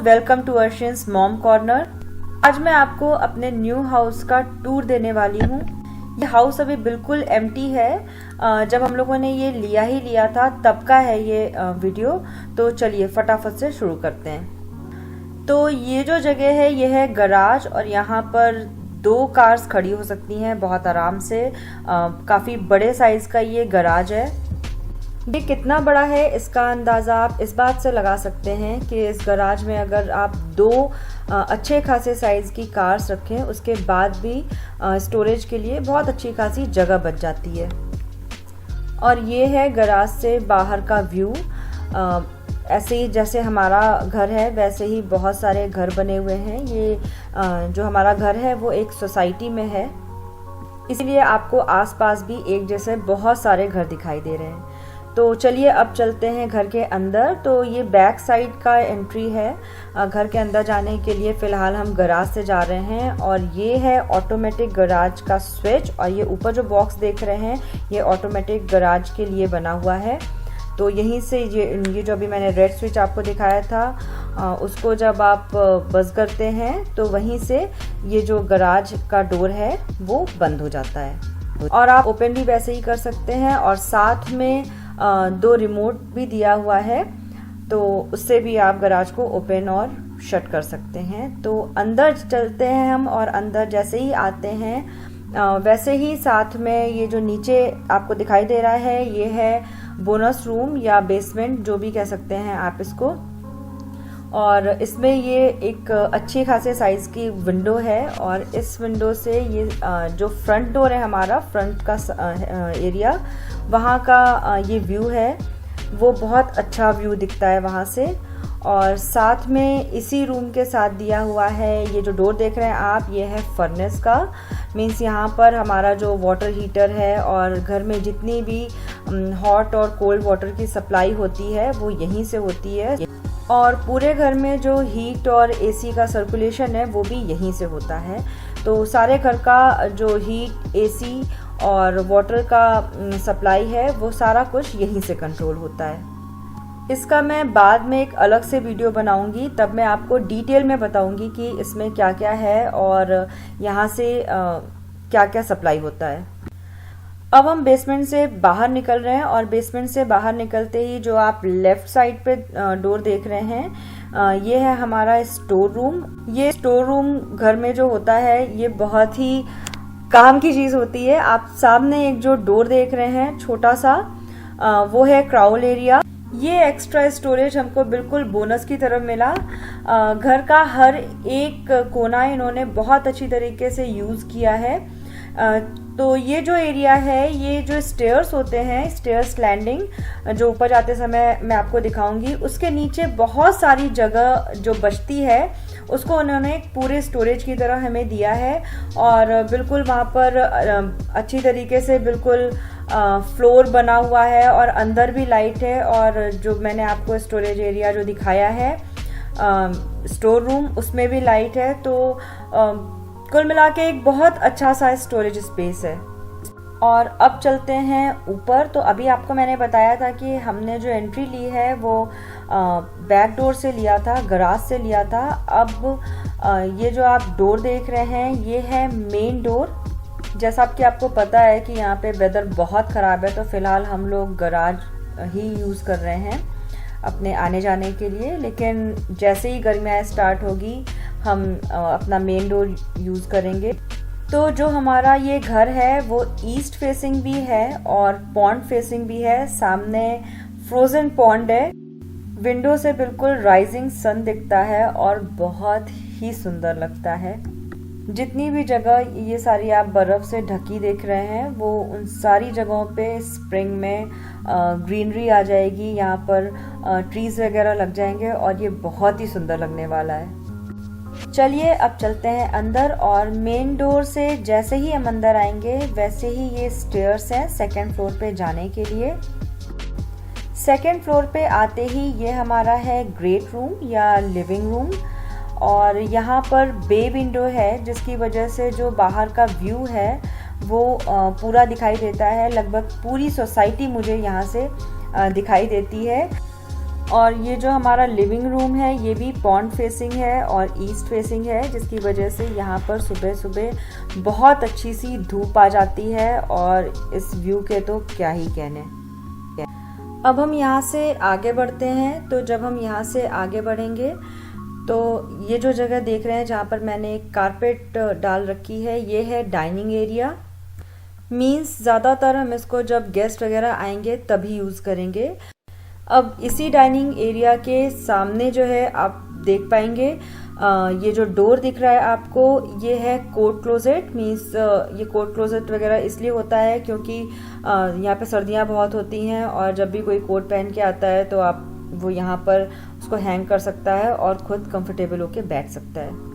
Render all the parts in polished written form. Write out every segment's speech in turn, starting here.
Welcome to Arshian's mom corner. आज मैं आपको अपने न्यू हाउस का टूर देने वाली हूँ। ये हाउस अभी बिल्कुल एम्प्टी है। जब हम लोगों ने ये लिया था तब का है ये वीडियो। तो चलिए फटाफट से शुरू करते हैं। तो ये जो जगह है ये है गराज, और यहाँ पर 2 कार्स खड़ी हो सकती हैं बहुत आराम से। काफ़ी बड़े साइज़ का ये गराज है। ये कितना बड़ा है इसका अंदाज़ा आप इस बात से लगा सकते हैं कि इस गराज में अगर आप 2 अच्छे खासे साइज़ की कार्स रखें उसके बाद भी स्टोरेज के लिए बहुत अच्छी खासी जगह बच जाती है। और ये है गराज से बाहर का व्यू। ऐसे ही जैसे हमारा घर है वैसे ही बहुत सारे घर बने हुए हैं। ये जो हमारा घर है वो एक सोसाइटी में है, इसलिए आपको आसपास भी एक जैसे बहुत सारे घर दिखाई दे रहे हैं। तो चलिए अब चलते हैं घर के अंदर। तो ये बैक साइड का एंट्री है घर के अंदर जाने के लिए। फ़िलहाल हम गराज से जा रहे हैं, और ये है ऑटोमेटिक गराज का स्विच। और ये ऊपर जो बॉक्स देख रहे हैं ये ऑटोमेटिक गराज के लिए बना हुआ है। तो यहीं से ये जो अभी मैंने रेड स्विच आपको दिखाया था उसको जब आप बस करते हैं तो वहीं से ये जो गराज का डोर है वो बंद हो जाता है। और आप ओपन भी वैसे ही कर सकते हैं, और साथ में 2 रिमोट भी दिया हुआ है, तो उससे भी आप गराज को ओपन और शट कर सकते हैं। तो अंदर चलते हैं हम, और अंदर जैसे ही आते हैं वैसे ही साथ में ये जो नीचे आपको दिखाई दे रहा है ये है बोनस रूम या बेसमेंट, जो भी कह सकते हैं आप इसको। और इसमें ये एक अच्छी खासे साइज़ की विंडो है, और इस विंडो से ये जो फ्रंट डोर है हमारा, फ्रंट का एरिया, वहाँ का ये व्यू है वो बहुत अच्छा व्यू दिखता है वहाँ से। और साथ में इसी रूम के साथ दिया हुआ है ये जो डोर देख रहे हैं आप, ये है फर्नेस का। मीन्स यहाँ पर हमारा जो वाटर हीटर है और घर में जितनी भी हॉट और कोल्ड वाटर की सप्लाई होती है वो यहीं से होती है। और पूरे घर में जो हीट और एसी का सर्कुलेशन है वो भी यहीं से होता है। तो सारे घर का जो हीट, एसी और वाटर का सप्लाई है वो सारा कुछ यहीं से कंट्रोल होता है। इसका मैं बाद में एक अलग से वीडियो बनाऊंगी, तब मैं आपको डिटेल में बताऊंगी कि इसमें क्या क्या है और यहाँ से क्या क्या सप्लाई होता है। अब हम बेसमेंट से बाहर निकल रहे हैं, और बेसमेंट से बाहर निकलते ही जो आप लेफ्ट साइड पे डोर देख रहे हैं ये है हमारा स्टोर रूम। ये स्टोर रूम घर में जो होता है ये बहुत ही काम की चीज़ होती है। आप सामने एक जो डोर देख रहे हैं छोटा सा वो है क्राउल एरिया। ये एक्स्ट्रा स्टोरेज हमको बिल्कुल बोनस की तरफ मिला। घर का हर एक कोना इन्होंने बहुत अच्छी तरीके से यूज़ किया है। तो ये जो एरिया है, ये जो स्टेयर्स होते हैं, स्टेयर्स लैंडिंग जो ऊपर जाते समय मैं आपको दिखाऊंगी, उसके नीचे बहुत सारी जगह जो बचती है उसको उन्होंने एक पूरे स्टोरेज की तरह हमें दिया है। और बिल्कुल वहाँ पर अच्छी तरीके से बिल्कुल फ्लोर बना हुआ है, और अंदर भी लाइट है। और जो मैंने आपको स्टोरेज एरिया जो दिखाया है स्टोर रूम, उसमें भी लाइट है। तो कुल मिला के एक बहुत अच्छा सा स्टोरेज स्पेस है। और अब चलते हैं ऊपर। तो अभी आपको मैंने बताया था कि हमने जो एंट्री ली है वो बैक डोर से लिया था, गराज से लिया था। अब ये जो आप डोर देख रहे हैं ये है मेन डोर। जैसा कि आपको पता है कि यहाँ पे वेदर बहुत ख़राब है, तो फ़िलहाल हम लोग गराज ही यूज़ कर रहे हैं अपने आने जाने के लिए। लेकिन जैसे ही गर्मियाँ स्टार्ट होगी हम अपना मेन डोर यूज़ करेंगे। तो जो हमारा ये घर है वो ईस्ट फेसिंग भी है और पॉन्ड फेसिंग भी है। सामने फ्रोज़न पॉन्ड है। विंडो से बिल्कुल राइजिंग सन दिखता है और बहुत ही सुंदर लगता है। जितनी भी जगह ये सारी आप बर्फ़ से ढकी देख रहे हैं वो उन सारी जगहों पे स्प्रिंग में ग्रीनरी आ जाएगी। यहाँ पर ट्रीज़ वगैरह लग जाएंगे और ये बहुत ही सुंदर लगने वाला है। चलिए अब चलते हैं अंदर, और मेन डोर से जैसे ही हम अंदर आएंगे वैसे ही ये स्टेयर्स हैं सेकंड फ्लोर पे जाने के लिए। सेकंड फ्लोर पे आते ही ये हमारा है ग्रेट रूम या लिविंग रूम, और यहाँ पर बे विंडो है जिसकी वजह से जो बाहर का व्यू है वो पूरा दिखाई देता है। लगभग पूरी सोसाइटी मुझे यहाँ से दिखाई देती है। और ये जो हमारा लिविंग रूम है ये भी पॉन्ड फेसिंग है और ईस्ट फेसिंग है, जिसकी वजह से यहाँ पर सुबह सुबह बहुत अच्छी सी धूप आ जाती है और इस व्यू के तो क्या ही कहने। अब हम यहाँ से आगे बढ़ते हैं। तो जब हम यहाँ से आगे बढ़ेंगे तो ये जो जगह देख रहे हैं जहाँ पर मैंने एक कारपेट डाल रखी है, ये है डाइनिंग एरिया। मीन्स ज़्यादातर हम इसको जब गेस्ट वगैरह आएंगे तभी यूज़ करेंगे। अब इसी डाइनिंग एरिया के सामने जो है आप देख पाएंगे ये जो डोर दिख रहा है आपको, ये है कोट क्लोजेट। मीन्स ये कोट क्लोजेट वगैरह इसलिए होता है क्योंकि यहाँ पे सर्दियाँ बहुत होती हैं और जब भी कोई कोट पहन के आता है तो आप वो यहाँ पर उसको हैंग कर सकता है और खुद कंफर्टेबल होके बैठ सकता है।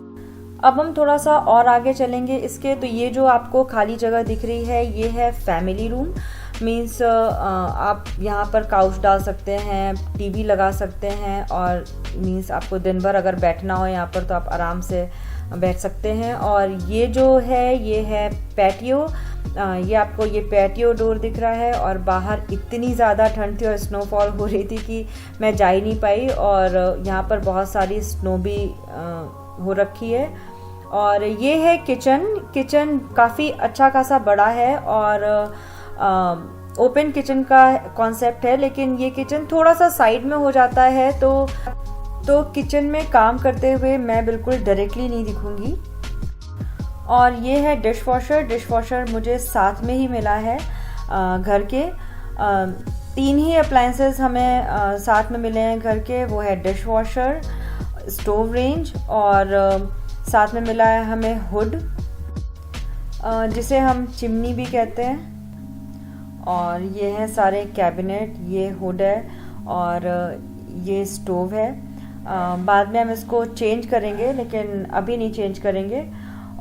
अब हम थोड़ा सा और आगे चलेंगे इसके। तो ये जो आपको खाली जगह दिख रही है ये है फैमिली रूम। मीन्स आप यहाँ पर काउच डाल सकते हैं, टीवी लगा सकते हैं और मीन्स आपको दिन भर अगर बैठना हो यहाँ पर तो आप आराम से बैठ सकते हैं। और ये जो है ये है पैटियो। ये आपको ये पैटियो डोर दिख रहा है और बाहर इतनी ज़्यादा ठंड थी और स्नोफॉल हो रही थी कि मैं जा ही नहीं पाई और यहाँ पर बहुत सारी स्नो भी हो रखी है। और ये है किचन। किचन काफ़ी अच्छा खासा बड़ा है और ओपन किचन का कॉन्सेप्ट है, लेकिन ये किचन थोड़ा सा साइड में हो जाता है तो किचन में काम करते हुए मैं बिल्कुल डायरेक्टली नहीं दिखूंगी। और ये है डिश वॉशर। डिश वॉशर मुझे साथ में ही मिला है घर के। 3 ही अप्लायंसेस हमें साथ में मिले हैं घर के। वो है डिश वॉशर, स्टोव रेंज और साथ में मिला है हमें हुड, जिसे हम चिमनी भी कहते हैं। और ये है सारे कैबिनेट, ये हुड है और ये स्टोव है। बाद में हम इसको चेंज करेंगे लेकिन अभी नहीं चेंज करेंगे।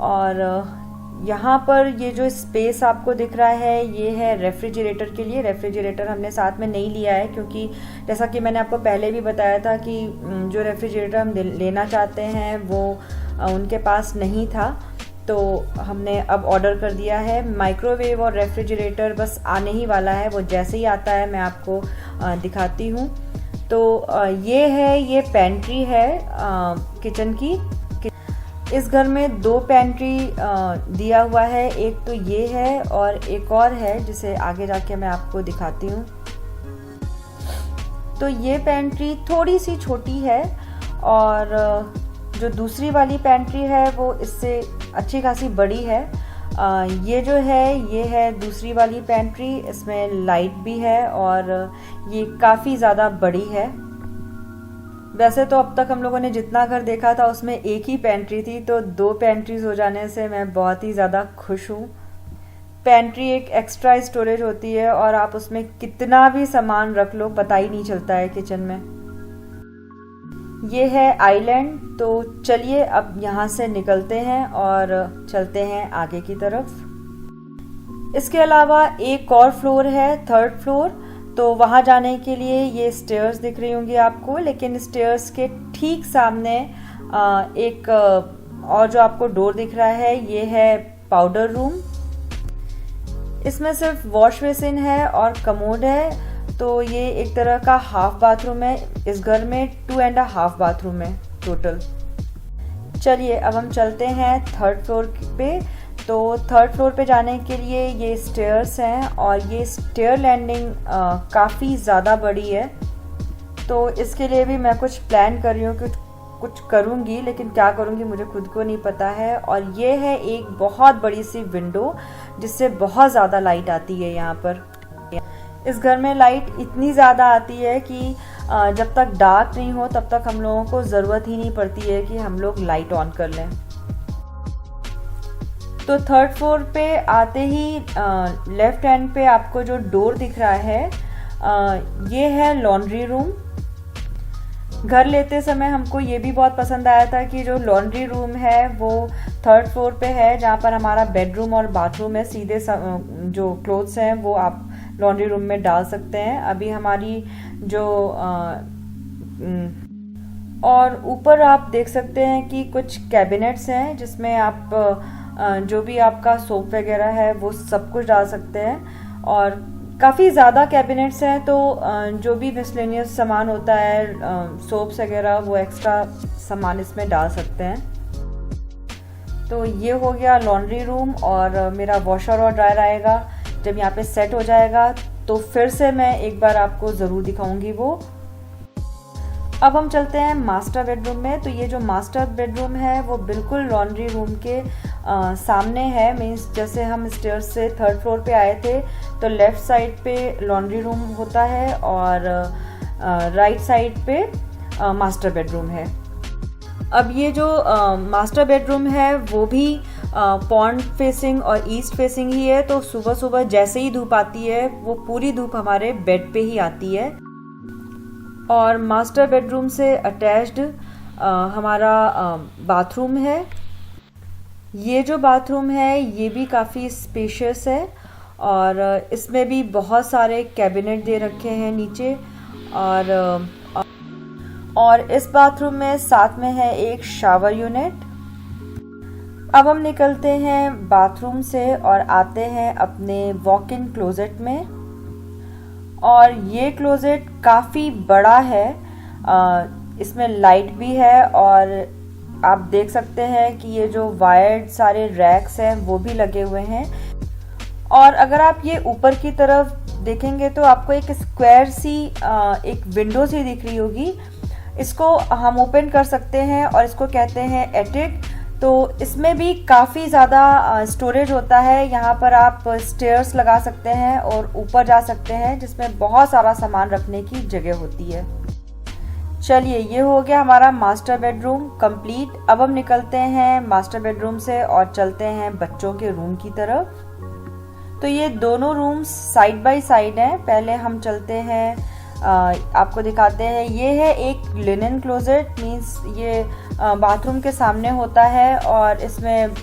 और यहाँ पर ये जो स्पेस आपको दिख रहा है ये है रेफ्रिजरेटर के लिए। रेफ्रिजरेटर हमने साथ में नहीं लिया है क्योंकि जैसा कि मैंने आपको पहले भी बताया था कि जो रेफ्रिजरेटर हम लेना चाहते हैं वो उनके पास नहीं था, तो हमने अब ऑर्डर कर दिया है। माइक्रोवेव और रेफ्रिजरेटर बस आने ही वाला है, वो जैसे ही आता है मैं आपको दिखाती हूँ। तो ये है, ये पेंट्री है किचन की। इस घर में 2 पेंट्री दिया हुआ है, एक तो ये है और एक और है जिसे आगे जाके मैं आपको दिखाती हूँ। तो ये पेंट्री थोड़ी सी छोटी है और जो दूसरी वाली पेंट्री है वो इससे अच्छी खासी बड़ी है। ये जो है ये है दूसरी वाली पेंट्री, इसमें लाइट भी है और ये काफ़ी ज़्यादा बड़ी है। वैसे तो अब तक हम लोगों ने जितना घर देखा था उसमें एक ही पेंट्री थी, तो 2 पेंट्रीज हो जाने से मैं बहुत ही ज़्यादा खुश हूँ। पेंट्री एक एक्स्ट्रा स्टोरेज होती है और आप उसमें कितना भी सामान रख लो पता ही नहीं चलता है किचन में। ये है आइलैंड। तो चलिए अब यहाँ से निकलते हैं और चलते हैं आगे की तरफ। इसके अलावा एक और फ्लोर है, 3rd फ्लोर। तो वहाँ जाने के लिए ये स्टेयर्स दिख रही होंगी आपको, लेकिन स्टेयर्स के ठीक सामने एक और जो आपको डोर दिख रहा है ये है पाउडर रूम। इसमें सिर्फ वॉश बेसिन है और कमोड है। तो ये एक तरह का हाफ बाथरूम है। इस घर में 2.5 बाथरूम है टोटल। चलिए अब हम चलते हैं 3rd फ्लोर पे। तो 3rd फ्लोर पे जाने के लिए ये स्टेयर्स हैं और ये स्टेयर लैंडिंग काफ़ी ज़्यादा बड़ी है। तो इसके लिए भी मैं कुछ प्लान कर रही हूँ कि कुछ करूँगी, लेकिन क्या करूँगी मुझे खुद को नहीं पता है। और ये है एक बहुत बड़ी सी विंडो जिससे बहुत ज़्यादा लाइट आती है यहाँ पर। इस घर में लाइट इतनी ज़्यादा आती है कि जब तक डार्क नहीं हो तब तक हम लोगों को ज़रूरत ही नहीं पड़ती है कि हम लोग लाइट ऑन कर लें। तो 3rd फ्लोर पे आते ही लेफ्ट हैंड पे आपको जो डोर दिख रहा है ये है लॉन्ड्री रूम। घर लेते समय हमको ये भी बहुत पसंद आया था कि जो लॉन्ड्री रूम है वो 3rd फ्लोर पे है, जहाँ पर हमारा बेडरूम और बाथरूम है। सीधे जो क्लोथ्स हैं वो आप लॉन्ड्री रूम में डाल सकते हैं। अभी हमारी जो और ऊपर आप देख सकते हैं कि कुछ कैबिनेट्स हैं जिसमें आप जो भी आपका सोप वगैरह है वो सब कुछ डाल सकते हैं। और काफ़ी ज़्यादा कैबिनेट्स हैं, तो जो भी मिसलेनियस सामान होता है, सोप्स वगैरह, वो एक्स्ट्रा सामान इसमें डाल सकते हैं। तो ये हो गया लॉन्ड्री रूम, और मेरा वॉशर और ड्रायर आएगा जब यहाँ पे सेट हो जाएगा, तो फिर से मैं एक बार आपको ज़रूर दिखाऊंगी वो। अब हम चलते हैं मास्टर बेडरूम में। तो ये जो मास्टर बेडरूम है वो बिल्कुल लॉन्ड्री रूम के सामने है। मीन्स जैसे हम स्टेयर्स से 3rd फ्लोर पे आए थे तो लेफ़्ट साइड पे लॉन्ड्री रूम होता है और राइट साइड पे मास्टर बेडरूम है। अब ये जो मास्टर बेडरूम है वो भी पॉन्ड फेसिंग और ईस्ट फेसिंग ही है, तो सुबह सुबह जैसे ही धूप आती है वो पूरी धूप हमारे बेड पे ही आती है। और मास्टर बेडरूम से अटैच्ड हमारा बाथरूम है। ये जो बाथरूम है ये भी काफ़ी स्पेशियस है, और इसमें भी बहुत सारे कैबिनेट दे रखे हैं नीचे, और इस बाथरूम में साथ में है एक शावर यूनिट। अब हम निकलते हैं बाथरूम से और आते हैं अपने वॉक इन क्लोजेट में, और ये क्लोजेट काफ़ी बड़ा है। इसमें लाइट भी है, और आप देख सकते हैं कि ये जो वायर्ड सारे रैक्स हैं वो भी लगे हुए हैं। और अगर आप ये ऊपर की तरफ देखेंगे तो आपको एक स्क्वायर सी एक विंडो सी दिख रही होगी। इसको हम ओपन कर सकते हैं और इसको कहते हैं एटिक। तो इसमें भी काफ़ी ज़्यादा स्टोरेज होता है। यहाँ पर आप स्टेयर्स लगा सकते हैं और ऊपर जा सकते हैं, जिसमें बहुत सारा सामान रखने की जगह होती है। चलिए, ये हो गया हमारा मास्टर बेडरूम कंप्लीट। अब हम निकलते हैं मास्टर बेडरूम से और चलते हैं बच्चों के रूम की तरफ। तो ये दोनों रूम्स साइड बाय साइड हैं। पहले हम चलते हैं, आपको दिखाते हैं। ये है एक लिनन क्लोजेट, मीन्स ये बाथरूम के सामने होता है और इसमें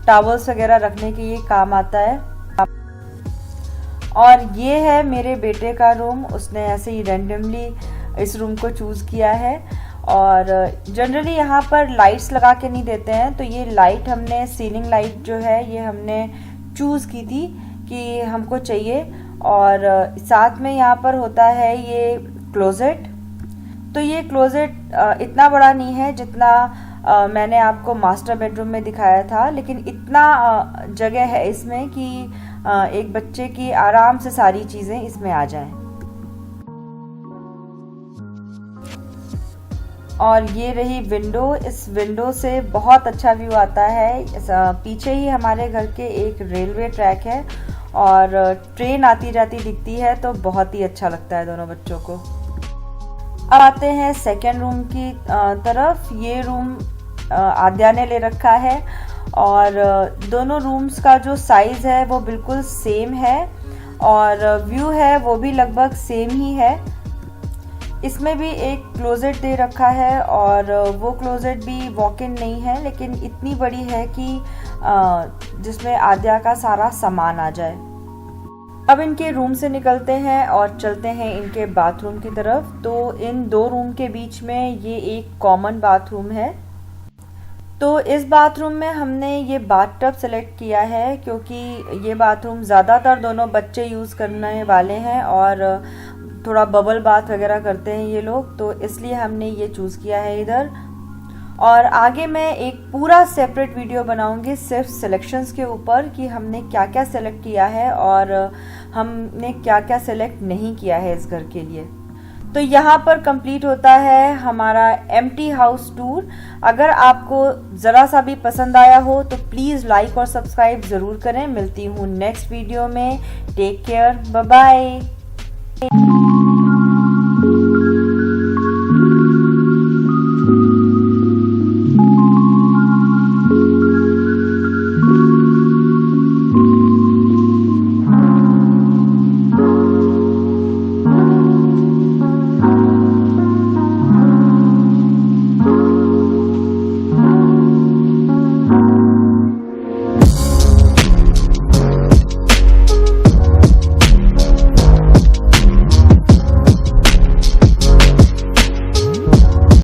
टॉवल्स वगैरह रखने के ये काम आता है। और ये है मेरे बेटे का रूम। उसने ऐसे ही रैंडमली इस रूम को चूज़ किया है, और जनरली यहाँ पर लाइट्स लगा के नहीं देते हैं। तो ये लाइट हमने, सीलिंग लाइट जो है, ये हमने चूज़ की थी कि हमको चाहिए। और साथ में यहाँ पर होता है ये क्लोजेट। तो ये क्लोजेट इतना बड़ा नहीं है जितना मैंने आपको मास्टर बेडरूम में दिखाया था, लेकिन इतना जगह है इसमें कि एक बच्चे की आराम से सारी चीज़ें इसमें आ जाएं। और ये रही विंडो। इस विंडो से बहुत अच्छा व्यू आता है। पीछे ही हमारे घर के एक रेलवे ट्रैक है और ट्रेन आती जाती दिखती है, तो बहुत ही अच्छा लगता है दोनों बच्चों को। अब आते हैं सेकेंड रूम की तरफ। ये रूम आद्या ने ले रखा है, और दोनों रूम्स का जो साइज़ है वो बिल्कुल सेम है, और व्यू है वो भी लगभग सेम ही है। इसमें भी एक क्लोजेट दे रखा है, और वो क्लोजेट भी वॉक इन नहीं है, लेकिन इतनी बड़ी है कि जिसमें आद्या का सारा सामान आ जाए। अब इनके रूम से निकलते हैं और चलते हैं इनके बाथरूम की तरफ। तो इन दो रूम के बीच में ये एक कॉमन बाथरूम है। तो इस बाथरूम में हमने ये बाथटब सेलेक्ट किया है, क्योंकि ये बाथरूम ज़्यादातर दोनों बच्चे यूज़ करने वाले हैं और थोड़ा बबल बाथ वगैरह करते हैं ये लोग, तो इसलिए हमने ये चूज़ किया है इधर। और आगे मैं एक पूरा सेपरेट वीडियो बनाऊंगी सिर्फ सिलेक्शंस के ऊपर कि हमने क्या क्या सेलेक्ट किया है और हमने क्या क्या सेलेक्ट नहीं किया है इस घर के लिए। तो यहाँ पर कंप्लीट होता है हमारा एम्प्टी हाउस टूर। अगर आपको ज़रा सा भी पसंद आया हो तो प्लीज़ लाइक और सब्सक्राइब ज़रूर करें। मिलती हूँ नेक्स्ट वीडियो में। Take care, bye bye.